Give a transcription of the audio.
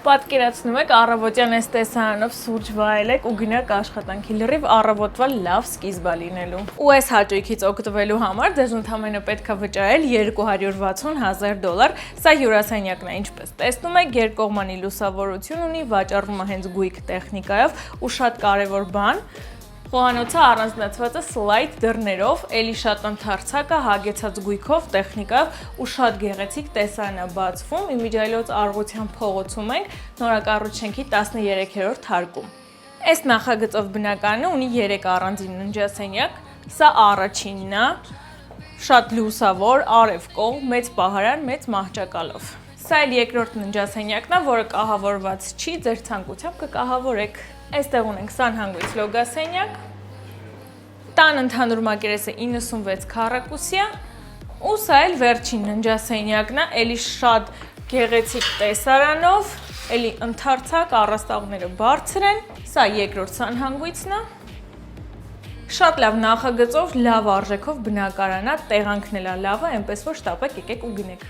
Պատկերացնում եք առավոտյան այս տեսարանով սուրճ վայելեք ու գնաք աշխատանքի լրիվ առավոտվա լավ սկիզբ է լինելու։ Ու այս հաճույքից օգտվելու համար ձեզ ընդամենը պետք է վճարել $260,000։ Սա հյուրասենյակն է, ինչպես տեսնում եք, երկկողմանի լուսավորություն ունի, վաճառվում է հենց գույք տեխնիկայով ու շատ կարևոր բան։ Խոհանոցը առանձնացված է սլայդ դռներով, էլի շատ ընդարձակ է, հագեցած գույքով, տեխնիկայով ու շատ գեղեցիկ տեսարան է բացվում։ Իմիջիայլոց Արգության փողոցում ենք, նորակառույց շենքի 13-րդ հարկում։ Այս նախագծով բնակարանը ունի 3 առանձին ննջասենյակ, սա առաջինն է, շատ լուսավոր, արև կողմ, մեծ պահարան, մեծ մահճակալով։ Սա էլ երկրորդ ննջասենյակն է, որը կահավորված չի, ձեր ցանկությամբ կկահավորեք։ Այստեղ ունենք սանհանգույց լոգասենյակ, տան ընդհանուր մակերեսը 96 քառակուսիա, ու սա էլ վերջին ննջասենյակն է, էլի շատ գեղեցիկ տեսարանով, էլի ընդարձակ, առաստաղները բարձր են, սա երկրորդ սանհանգույցն է, շատ լավ նախագծով, լավ արժեքով բնակարան է, տեղանքն էլ է լավ է, այնպես որ շտապեք եկեք ու գնեք։